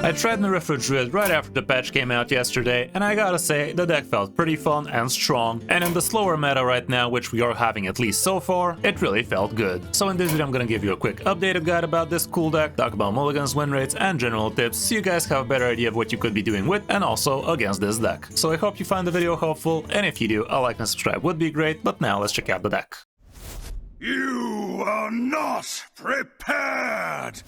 I tried Merithra Druid right after the patch came out yesterday, and I gotta say, the deck felt pretty fun and strong, and in the slower meta right now, which we are having at least so far, it really felt good. So in this video I'm gonna give you a quick updated guide about this cool deck, talk about mulligans, win rates, and general tips, so you guys have a better idea of what you could be doing with and also against this deck. So I hope you find the video helpful, and if you do, a like and subscribe would be great, but now let's check out the deck. You are not prepared!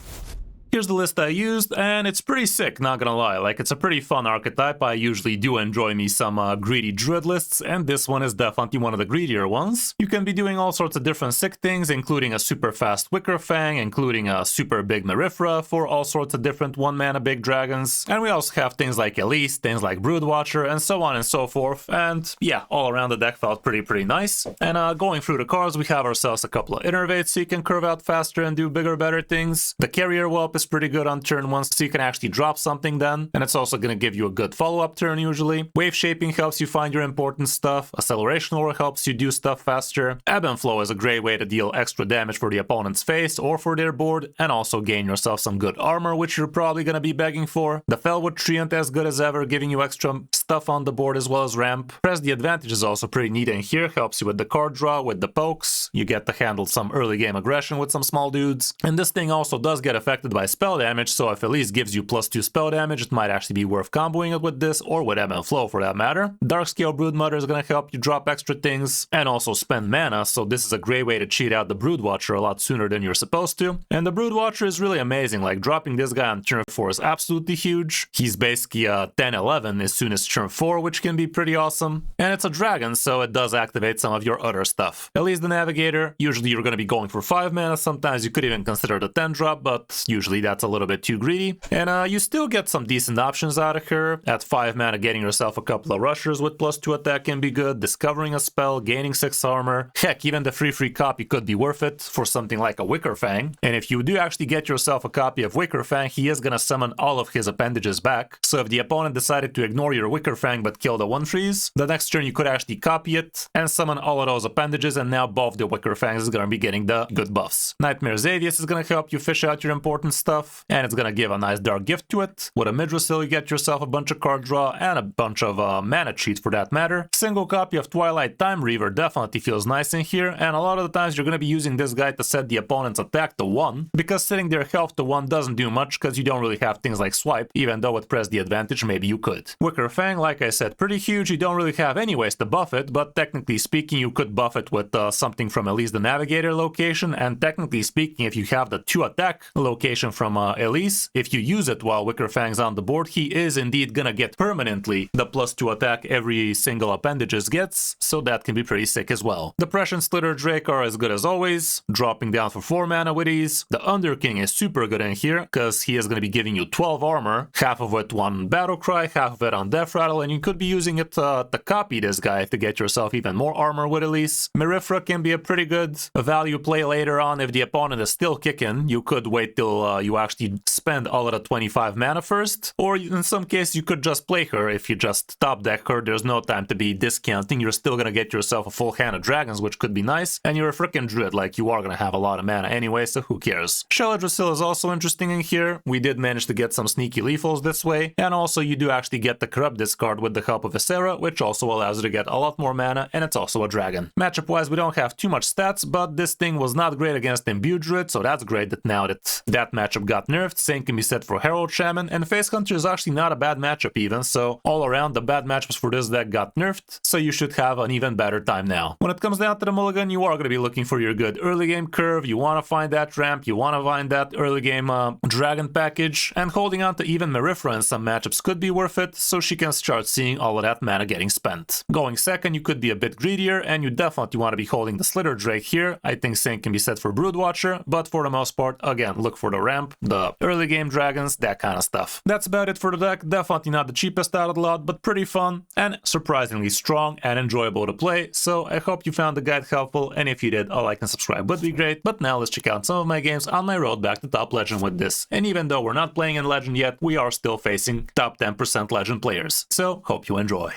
Here's the list I used, and it's pretty sick, not gonna lie. Like, it's a pretty fun archetype. I usually do enjoy me some greedy druid lists, and this one is definitely one of the greedier ones. You can be doing all sorts of different sick things, including a super fast Wicker Fang, including a super big Merithra for all sorts of different one-mana big dragons. And we also have things like Elise, things like Brood Watcher, and so on and so forth. And yeah, all around the deck felt pretty nice. And going through the cards, we have ourselves a couple of innervates so you can curve out faster and do bigger, better things. The Carrier Whelp is pretty good on turn 1, so you can actually drop something then, and it's also going to give you a good follow-up turn usually. Wave Shaping helps you find your important stuff, Acceleration Aura helps you do stuff faster, Ebb and Flow is a great way to deal extra damage for the opponent's face or for their board, and also gain yourself some good armor, which you're probably going to be begging for. The Felwood Treant as good as ever, giving you extra stuff on the board as well as ramp. Press the Advantage is also pretty neat in here, helps you with the card draw, with the pokes, you get to handle some early game aggression with some small dudes, and this thing also does get affected by spell damage, so if Elise gives you +2 spell damage, it might actually be worth comboing it with this, or with Ebb and Flow for that matter. Darkscale Broodmother is going to help you drop extra things, and also spend mana, so this is a great way to cheat out the Brood Watcher a lot sooner than you're supposed to. And the Brood Watcher is really amazing, like dropping this guy on turn 4 is absolutely huge. He's basically a 10-11 as soon as turn 4, which can be pretty awesome. And it's a dragon, so it does activate some of your other stuff. Elise the Navigator, usually you're going to be going for 5 mana, sometimes you could even consider the 10 drop, but usually that's a little bit too greedy. And you still get some decent options out of her. At 5 mana, getting yourself a couple of rushers with +2 attack can be good, discovering a spell, gaining 6 armor. Heck, even the free copy could be worth it for something like a Wicker Fang. And if you do actually get yourself a copy of Wicker Fang, he is gonna summon all of his appendages back. So if the opponent decided to ignore your Wicker Fang but kill the 1/3s, the next turn you could actually copy it and summon all of those appendages, and now both the Wicker Fangs is gonna be getting the good buffs. Nightmare Xavius is gonna help you fish out your important stuff, and it's gonna give a nice dark gift to it. With a Midrasil, you get yourself a bunch of card draw and a bunch of mana cheats for that matter. Single copy of Twilight Time Reaver definitely feels nice in here, and a lot of the times you're going to be using this guy to set the opponent's attack to 1, because setting their health to 1 doesn't do much because you don't really have things like swipe, even though with Press the Advantage maybe you could. Wicker Fang, like I said, pretty huge. You don't really have any ways to buff it, but technically speaking you could buff it with something from Elise the Navigator location, and technically speaking if you have the 2 attack location from Elise, if you use it while Wicker Fang's on the board, he is indeed gonna get permanently the +2 attack every single appendages gets, so that can be pretty sick as well. The Prescient Slitter Drake are as good as always, dropping down for 4 mana with ease. The Underking is super good in here, because he is gonna be giving you 12 armor, half of it on Battle Cry, half of it on Death Rattle, and you could be using it to copy this guy to get yourself even more armor with Elise. Merithra can be a pretty good value play later on if the opponent is still kicking. You could wait till you actually spend all of the 25 mana first, or in some cases you could just play her. If you just top deck her, there's no time to be discounting, you're still gonna get yourself a full hand of dragons, which could be nice, and you're a freaking druid, like you are gonna have a lot of mana anyway, so who cares. Shell is also interesting in here. We did manage to get some sneaky lethals this way, and also you do actually get the corrupt discard with the help of Viscera, which also allows you to get a lot more mana, and it's also a dragon. Matchup wise we don't have too much stats, but this thing was not great against Imbued Druid, so that's great that now that matchup got nerfed. Same can be said for Herald Shaman, and Face Hunter is actually not a bad matchup even, so all around the bad matchups for this deck got nerfed, so you should have an even better time now. When it comes down to the mulligan, you are going to be looking for your good early game curve, you want to find that ramp, you want to find that early game dragon package, and holding on to even Merithra in some matchups could be worth it, so she can start seeing all of that mana getting spent. Going second, you could be a bit greedier, and you definitely want to be holding the Slitter Drake here. I think same can be said for Brood Watcher, but for the most part, again, look for the ramp, the early game dragons, that kind of stuff. That's about it for the deck. Definitely not the cheapest out of the lot, but pretty fun and surprisingly strong and enjoyable to play. So I hope you found the guide helpful, and if you did, a like and subscribe would be great. But now let's check out some of my games on my road back to top legend with this. And even though we're not playing in legend yet, we are still facing top 10% legend players. So hope you enjoy.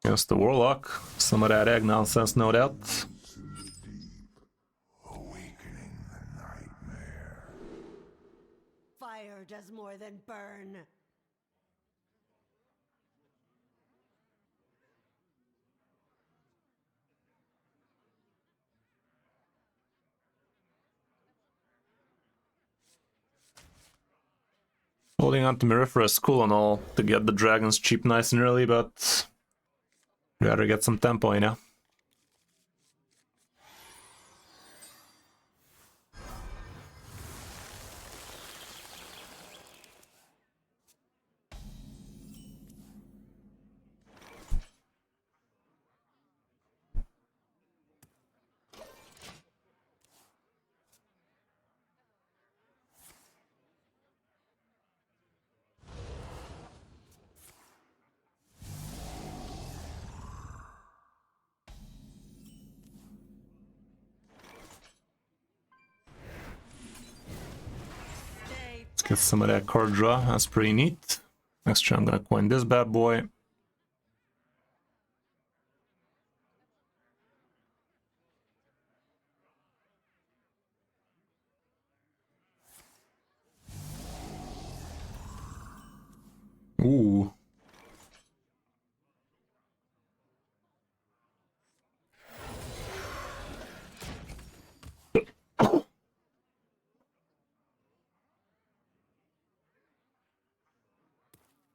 Yes, the Warlock. Some of that egg nonsense, no doubt. Awakening the Fire does more than burn. Holding on to Merithra is cool and all to get the dragons cheap nice and early, but rather get some tempo, you know? Let's get some of that card draw, that's pretty neat. Next turn I'm gonna coin this bad boy. Ooh.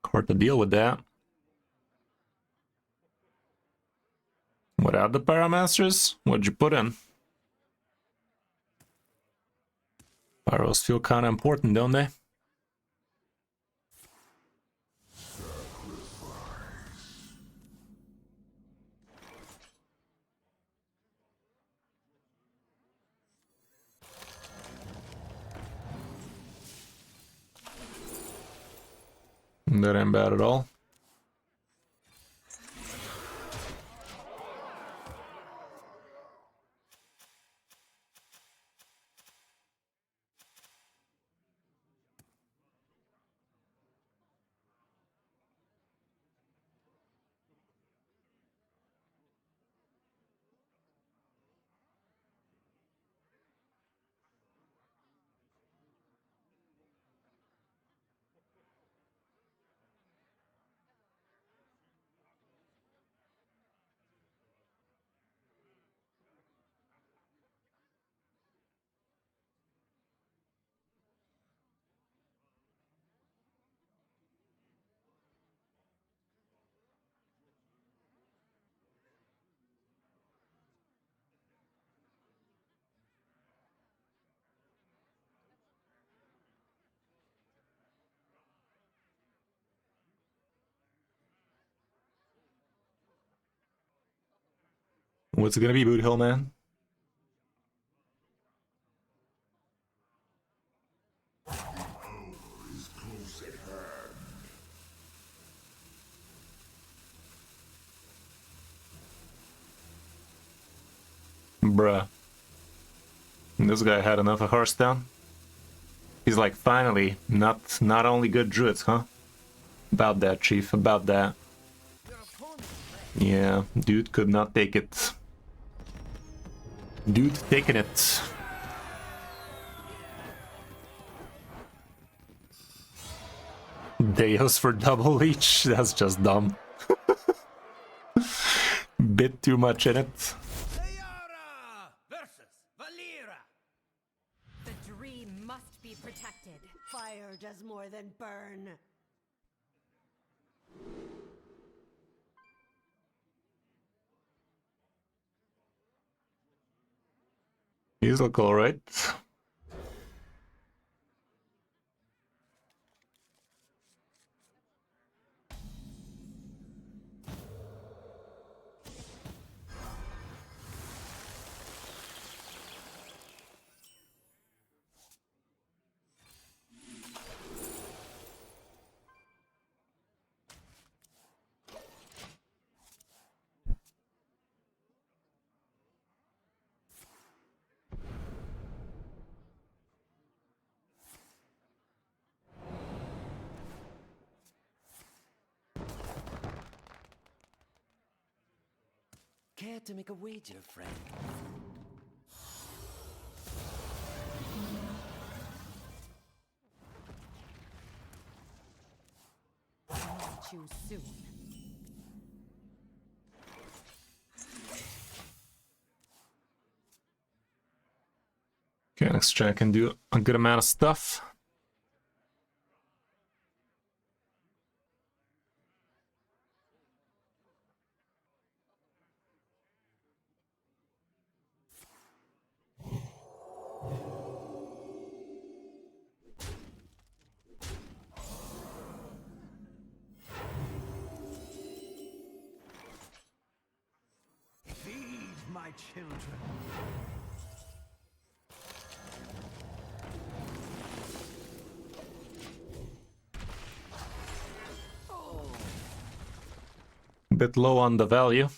Hard to deal with that. Without the Pyramasters, what'd you put in? Pyros feel kinda important, don't they? That ain't bad at all. What's it gonna be, Boot Hill, man? Bruh. This guy had enough of Hearthstone. He's like, finally, not only good druids, huh? About that, Chief, about that. Yeah, dude could not take it. Dude taking it. Deos for double leech, that's just dumb. Bit too much in it. The dream must be protected. Fire does more than burn. These look alright. Care to make a wager, friend? too soon. Okay, next turn I can do a good amount of stuff. Feed my children. A bit low on the value.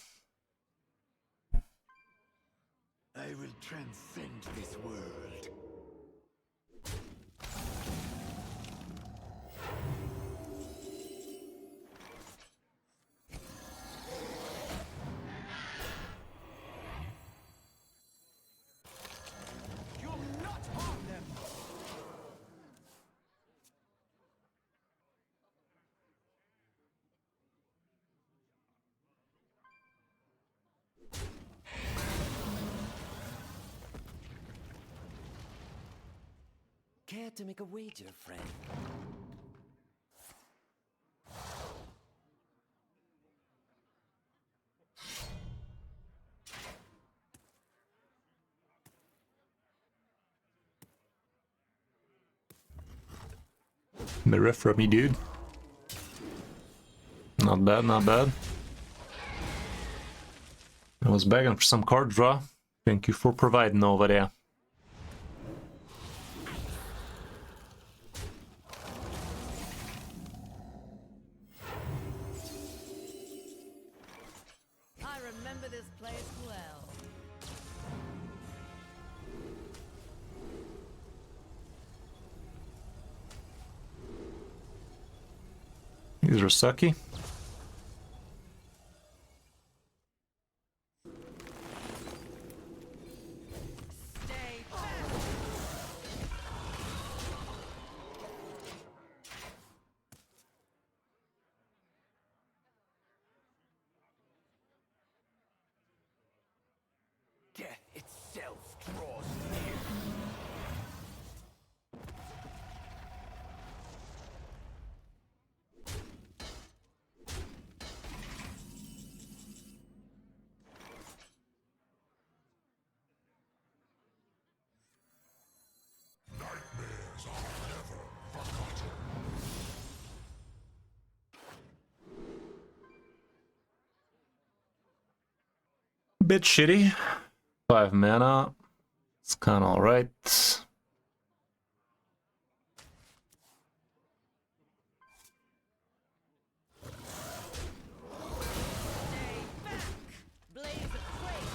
I will transcend this world. You'll not harm them. Care to make a wager, friend? Merithra me, dude. Not bad, not bad. I was begging for some card draw. Thank you for providing over there. I remember this place well. These are sucky. Stay back. Death itself draws near. Bit shitty. 5 mana. It's kind of alright. Stay back. Blaze of flame.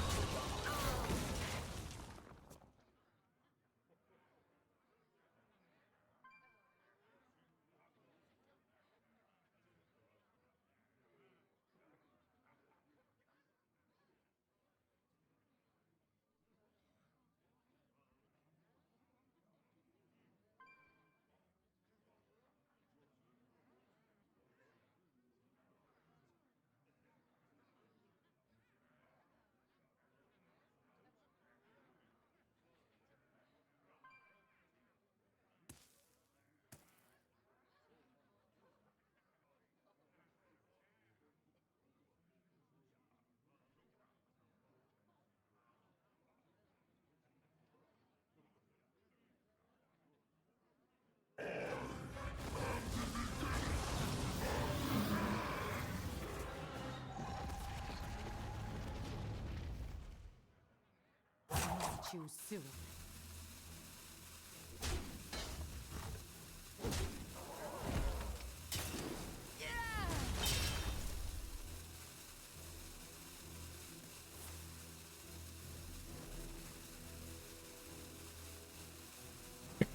Too soon.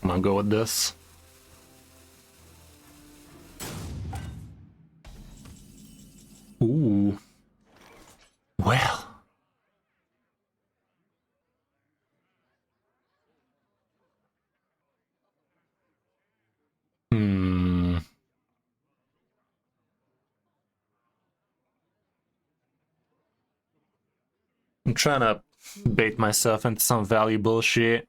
I'm gonna go with this. Ooh. Well. Hmm. I'm trying to bait myself into some value bullshit.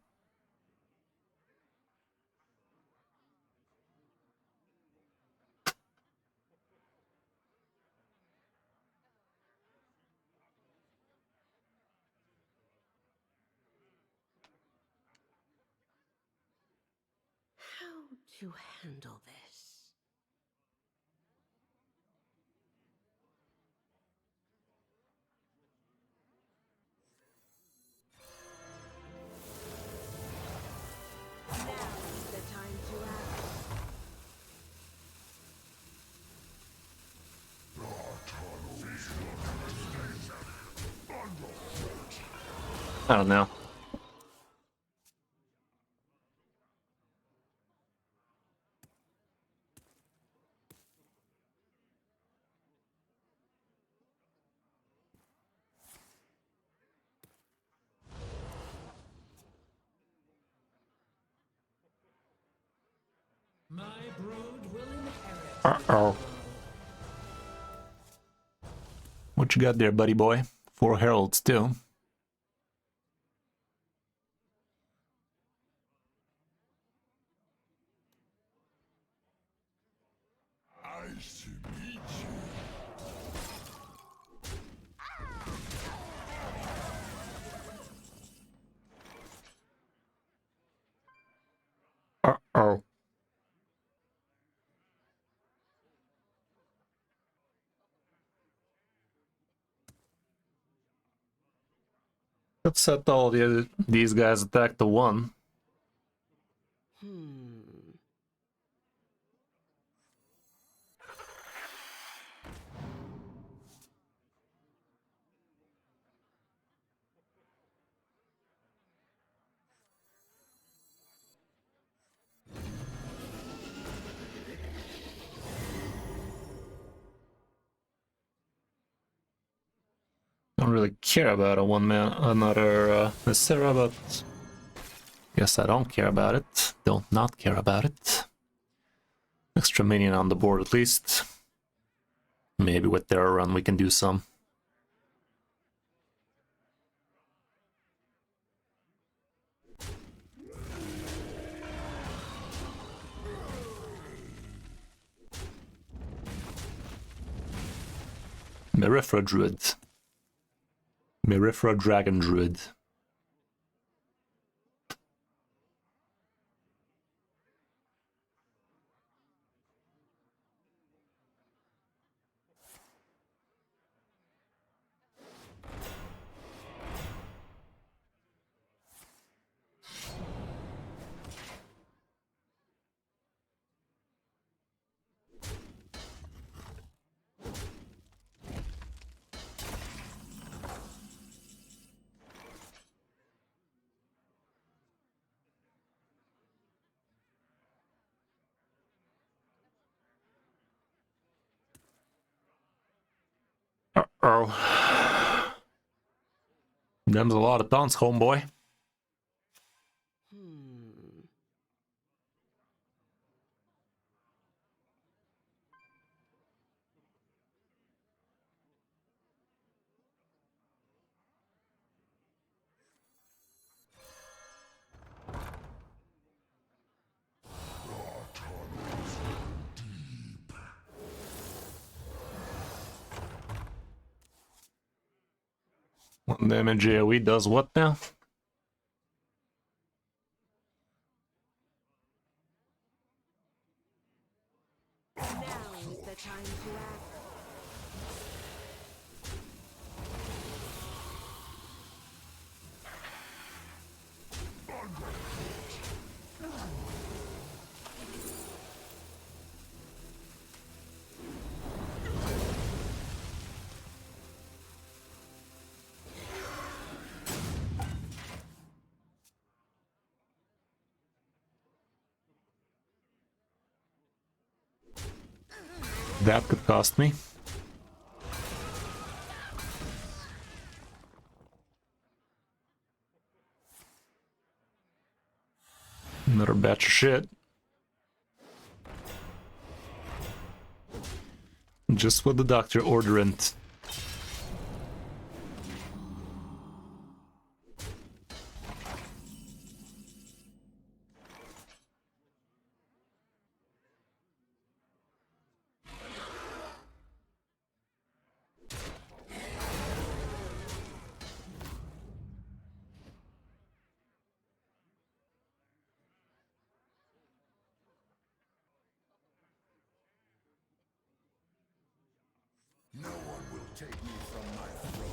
How to handle this? Now is the time to act. I don't know. My brood will inherit. Uh-oh. What you got there, buddy boy? 4 heralds too. Nice to meet you. Uh-oh. Let's set all these guys attack to 1. Don't really care about a 1-man, another Merithra, but guess I don't care about it. Don't not care about it. Extra minion on the board at least. Maybe with their run we can do some. Merithra Druid. Merithra Dragon Druid. Uh-oh. Them's a lot of taunts, homeboy. One damage AoE does what now? Now is the time to act. That could cost me. Another batch of shit. Just what the doctor ordered. take me from my throne.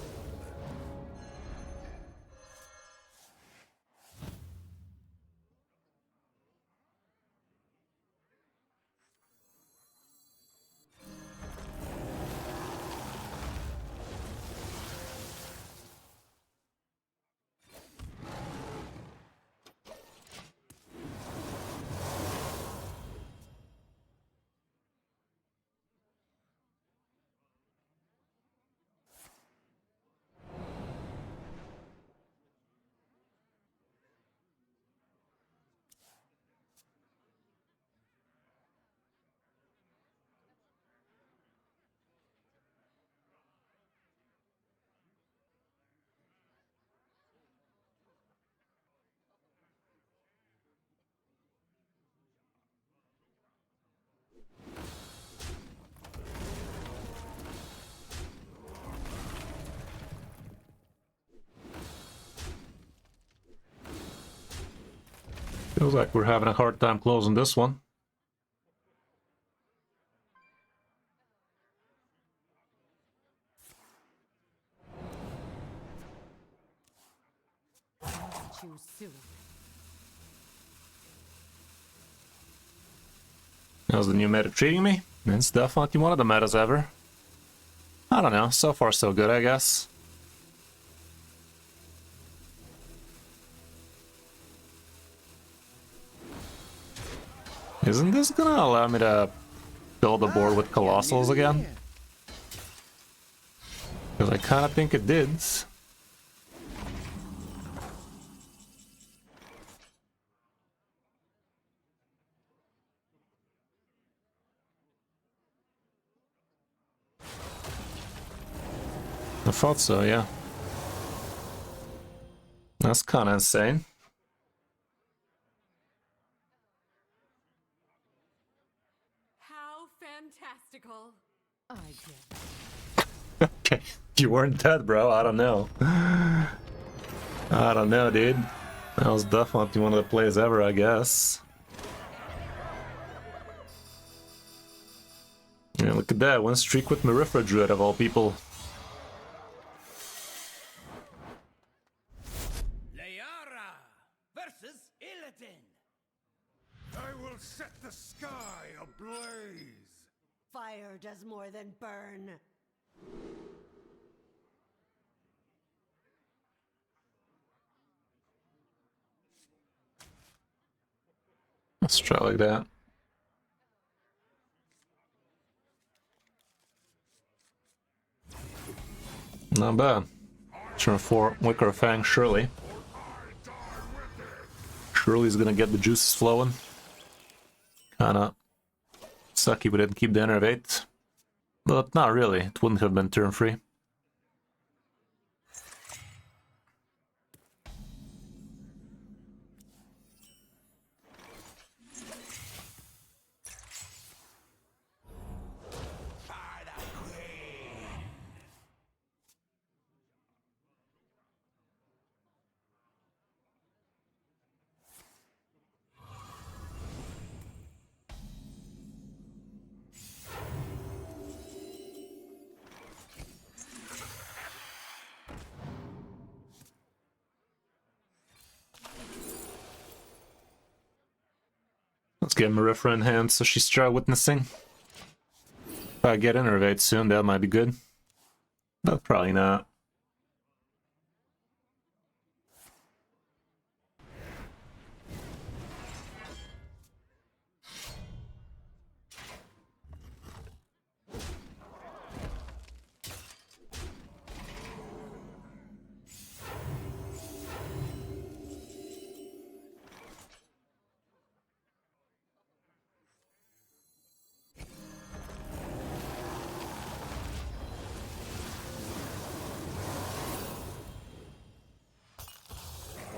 Feels like we're having a hard time closing this one. Choose soon. How's the new meta treating me? It's definitely one of the metas ever. I don't know, so far so good, I guess. Isn't this gonna allow me to build a board with Colossals again? Because I kinda think it did. I thought so, yeah. That's kinda insane. How fantastical. I did. Okay, you weren't dead, bro. I don't know. I don't know, dude. That was definitely one of the plays ever, I guess. Yeah, look at that. One streak with Merithra Druid of all people. Layara versus Illidan. I will set the sky ablaze. Fire does more than burn. Let's try like that. Not bad. Turn 4, Wicker Fang, Shirley. Shirley's gonna get the juices flowing. Kinda sucky we didn't keep the Innervate. But not really, it wouldn't have been turn 3. Let's get Merithra in hand so she's try witnessing. If I get Innervate soon, that might be good. But probably not.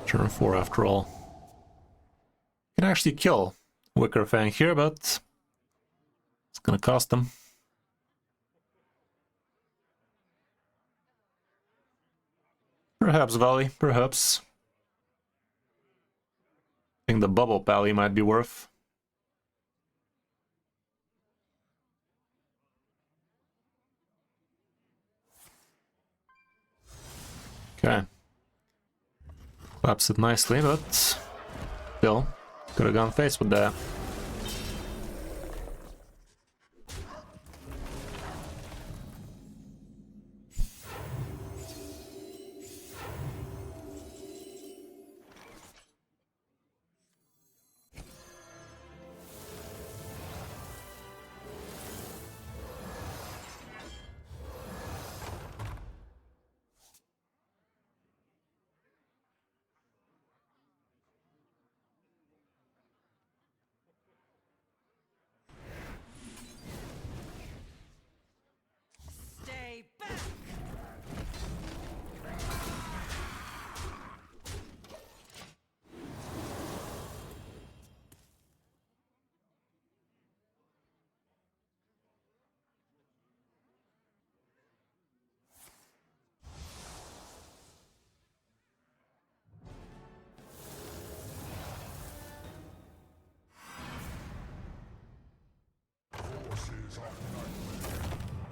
Turn 4 after all. Can actually kill Wicker Fang here, but it's gonna cost them. Perhaps Valley, perhaps. I think the Bubble Pally might be worth. Okay. Claps it nicely, but still, could have gone face with that. Stay back!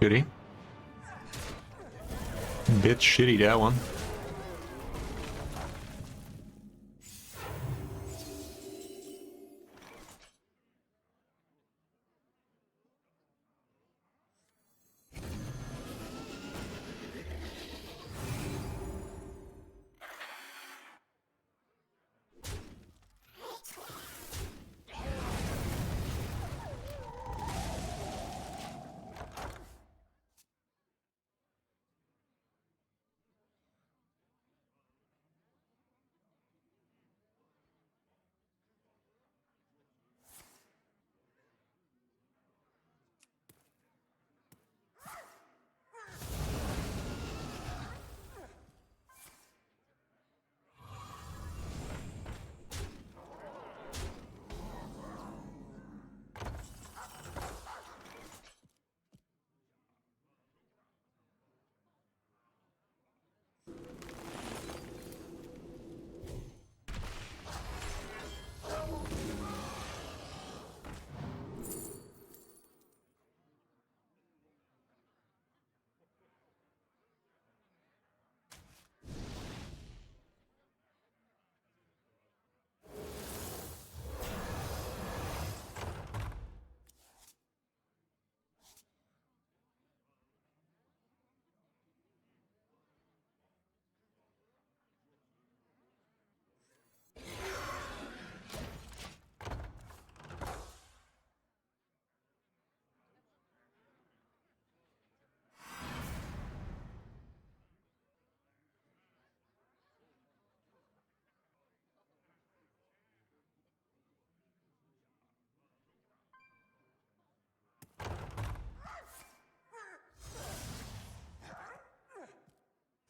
Shitty. Bit shitty, that one.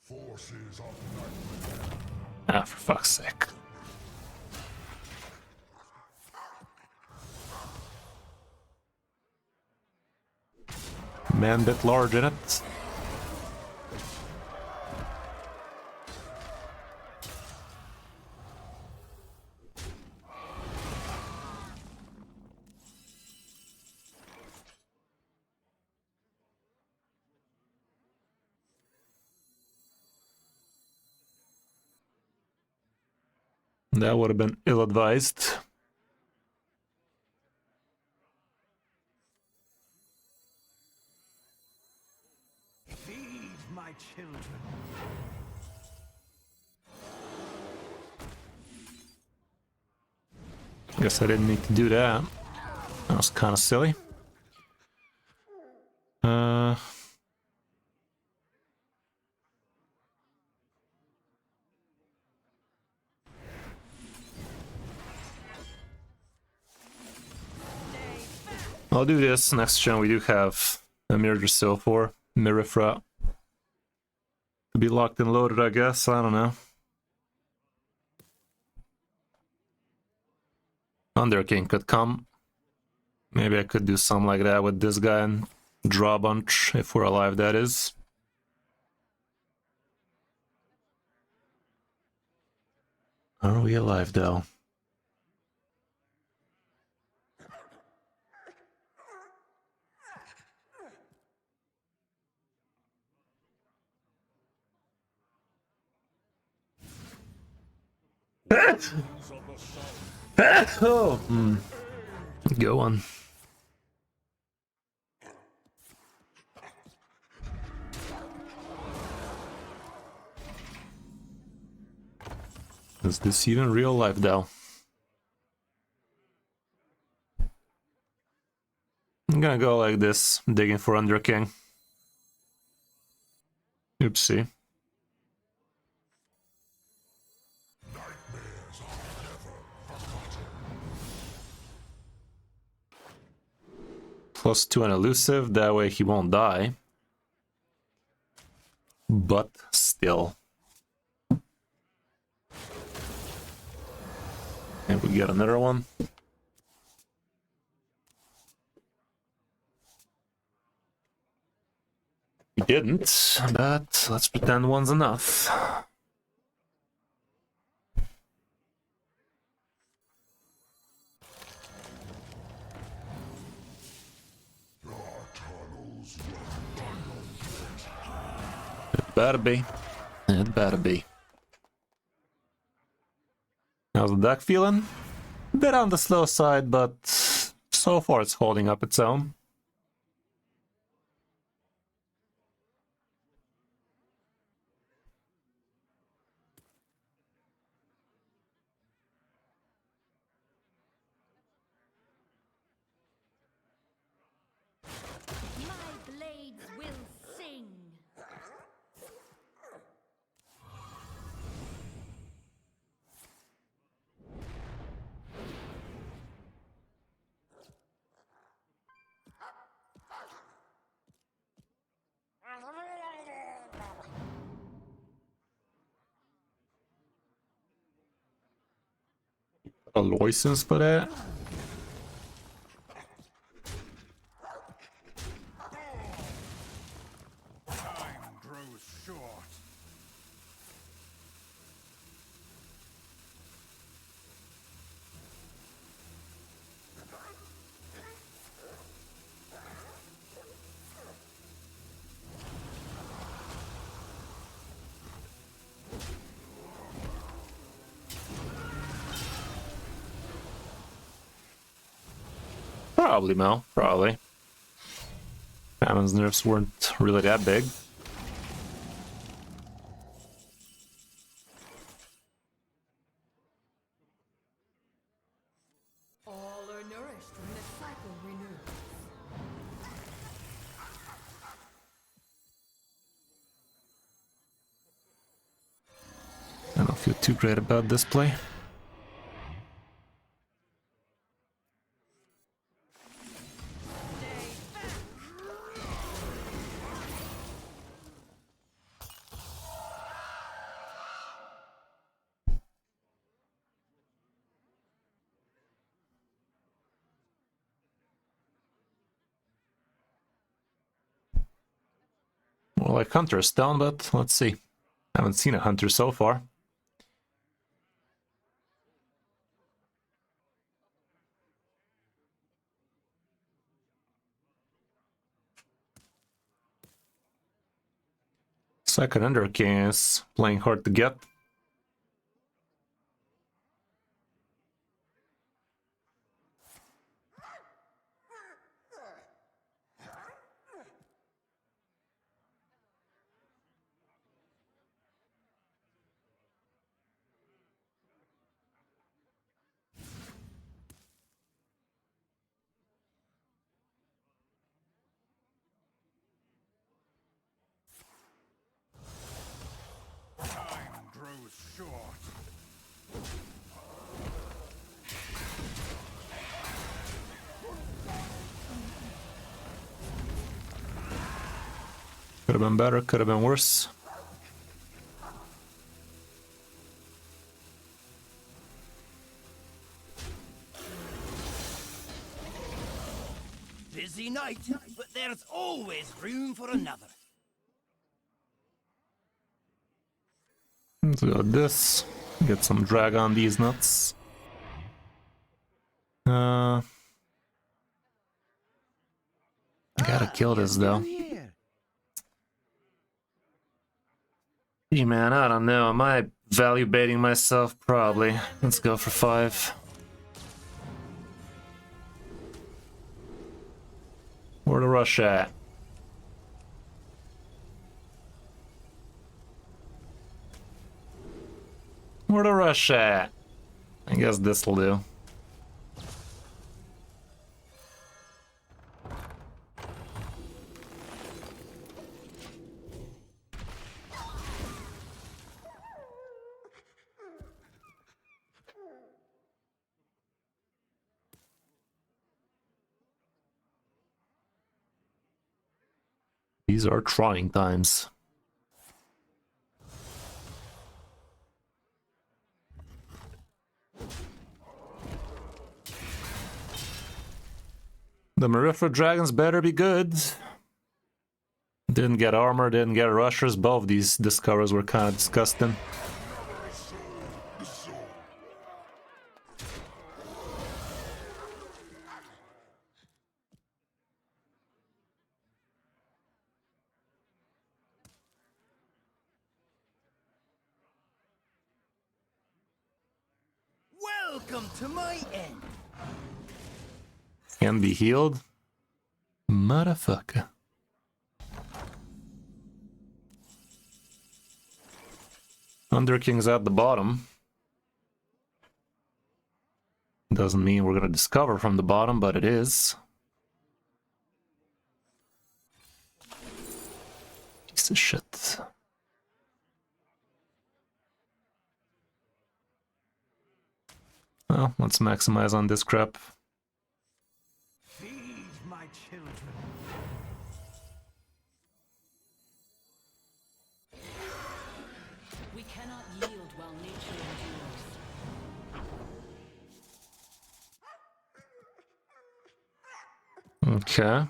Forces of night. Ah, for fuck's sake. Man bit large in it. That would have been ill-advised. Feed my children. Guess I didn't need to do that. That was kind of silly. I'll do this. Next gen we do have a Mirror Seal for Merithra. To be locked and loaded, I guess. I don't know. Thunder King could come. Maybe I could do something like that with this guy and draw a bunch, if we're alive, that is. Are we alive, though? Oh, go on. Is this even real life, though? I'm gonna go like this, digging for Under King. Oopsie. +2 and elusive, that way he won't die. But still. And we get another one. We didn't, but let's pretend one's enough. It better be. It better be. How's the deck feeling? A bit on the slow side, but so far it's holding up its own. My blades will sing. A license for that? Time grows short. Probably, Mel. Probably. Famine's nerfs weren't really that big. All are nourished when the cycle renews. I don't feel too great about this play. More like Hunter's down, but let's see. Haven't seen a Hunter so far. Second Under King is playing hard to get. Time grows short. Could have been better, could have been worse. Busy night, but there's always room for another. Let's go this. Get some drag on these nuts. Gotta kill this though. Gee man, I don't know. Am I Value baiting myself, probably. Let's go for 5. Where to rush at? Where to rush at? I guess this'll do. These are trying times. The Merithra Dragons better be good. Didn't get armor, didn't get rushers. Both these discoveries were kind of disgusting. Welcome to my end. Can be healed. Motherfucker. Underking's at the bottom. Doesn't mean we're gonna discover from the bottom, but it is. Piece of shit. Well, let's maximize on this crap. Feed my children. We cannot yield while nature endures. Okay.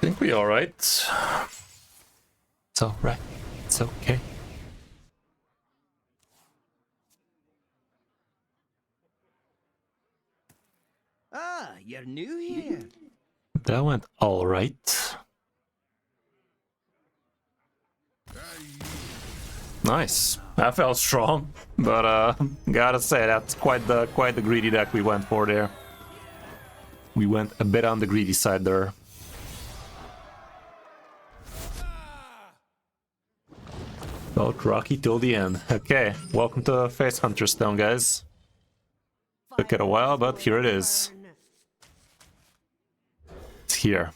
Think we alright. It's alright. It's okay. Ah, you're new here. That went alright. Nice. That felt strong, but gotta say that's quite the greedy deck we went for there. We went a bit on the greedy side there. Felt rocky till the end. Okay, welcome to Face Hearthstone, guys. Took it a while, but here it is. It's here.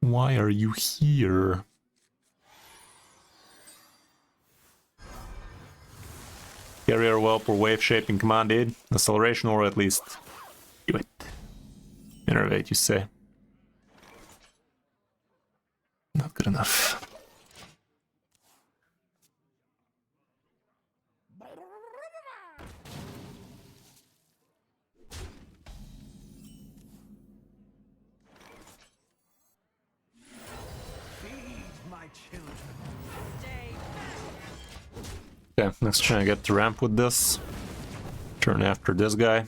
Why are you here? Carrier Whelp or Wave Shaping Commanded. Acceleration or at least do it. Innervate, you say. Not good enough. Okay, let's try and get to ramp with this. Turn after this guy.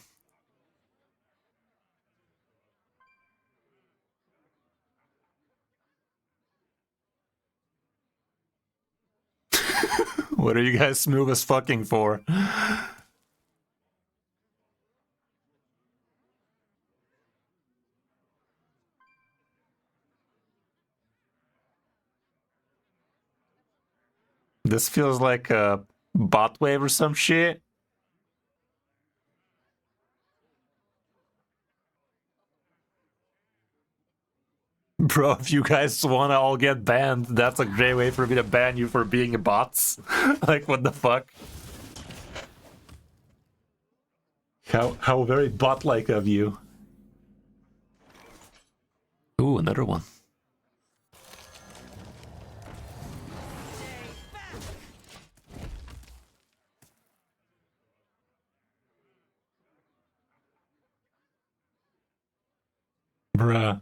What are you guys smooth as fucking for? This feels like a bot wave or some shit. Bro, if you guys wanna all get banned, that's a great way for me to ban you for being bots. Like, what the fuck? How very bot-like of you. Ooh, another one. Bruh.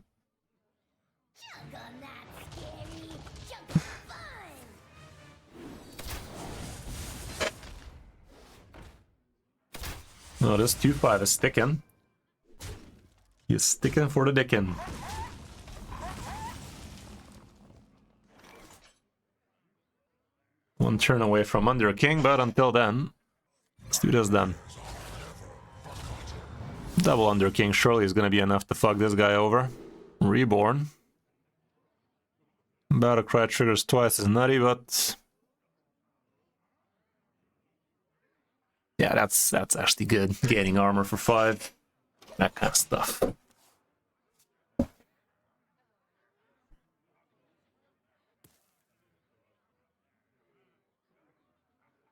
No, this 2-5 is sticking. He's sticking for the dickin'. One turn away from Under King, but until then, let's do this then. Double Under King surely is gonna be enough to fuck this guy over. Reborn. Battle Cry triggers twice is nutty, but... yeah, that's actually good. Gaining armor for 5. That kind of stuff.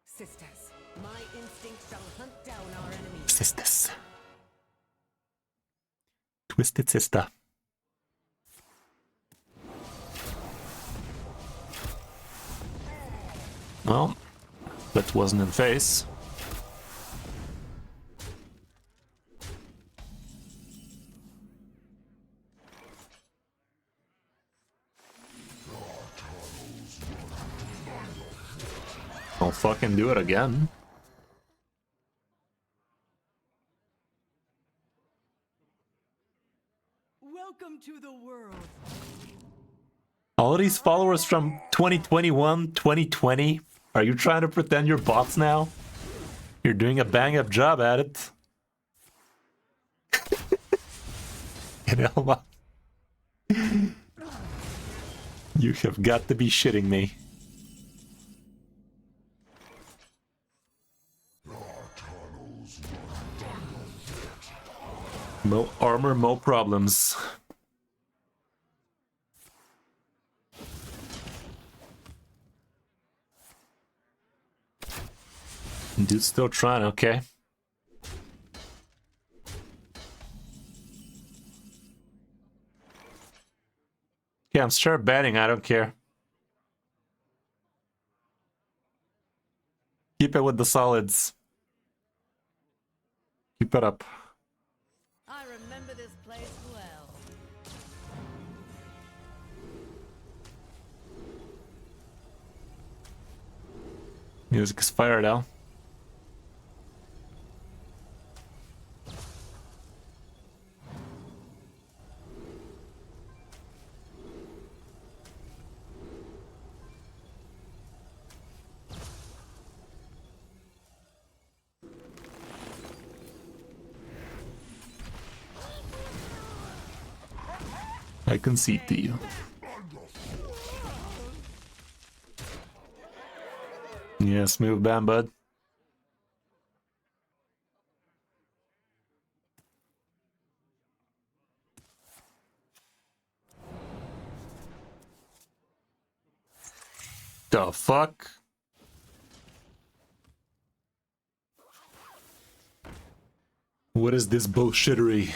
Sisters, my instinct shall hunt down our enemies. Sisters. Twisted sister. Well, that wasn't in phase. I'll fucking do it again. Welcome to the world. All these followers from 2021, 2020, are you trying to pretend you're bots now? You're doing a bang-up job at it. You know, you have got to be shitting me. Mo armor, mo problems. Dude's still trying, okay. Yeah, I'm sure betting, I don't care. Keep it with the solids. Keep it up. I remember this place well. Music is fired out. I concede to you. Yes, move bam, bud. The fuck? What is this bullshittery?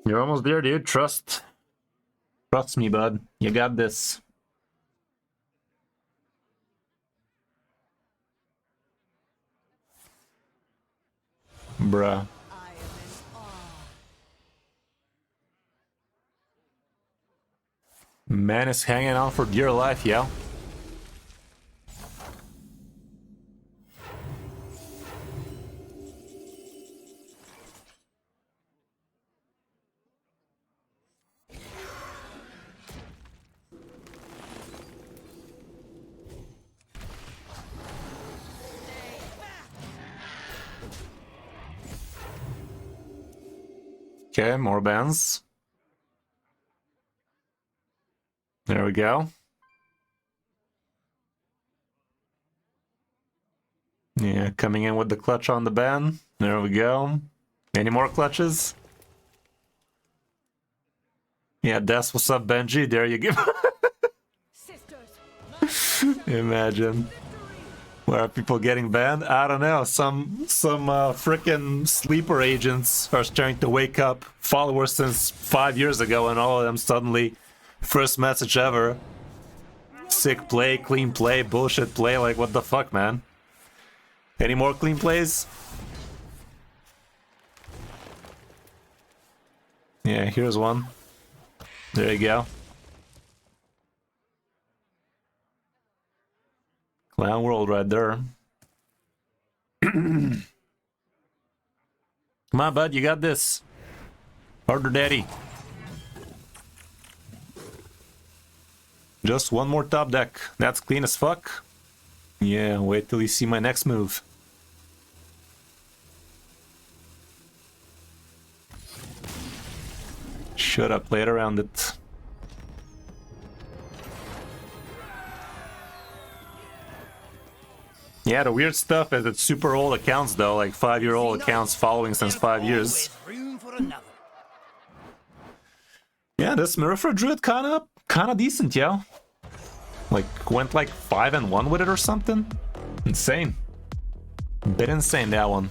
You're almost there, dude. Trust me, bud. You got this. Bruh. I am in awe. Man is hanging on for dear life, yo. Okay, more bands. There we go. Yeah, coming in with the clutch on the band. There we go. Any more clutches? Yeah, that's what's up, Benji. There you go. Sisters, Imagine. Where are people getting banned? I don't know. Some frickin' sleeper agents are starting to wake up. Followers since 5 years ago, and all of them suddenly, first message ever. Sick play, clean play, bullshit play. Like, what the fuck, man? Any more clean plays? Yeah, here's one. There you go. Clown World right there. Come on, bud, you got this. Harder, daddy. Just one more top deck. That's clean as fuck. Yeah, wait till you see my next move. Should have played around it. Yeah, the weird stuff is it's super old accounts though, like 5-year-old accounts following since 5 years. Room for another. Yeah, this Merithra Druid kinda decent, yeah. Like, went like 5-1 with it or something. Insane. Bit insane, that one.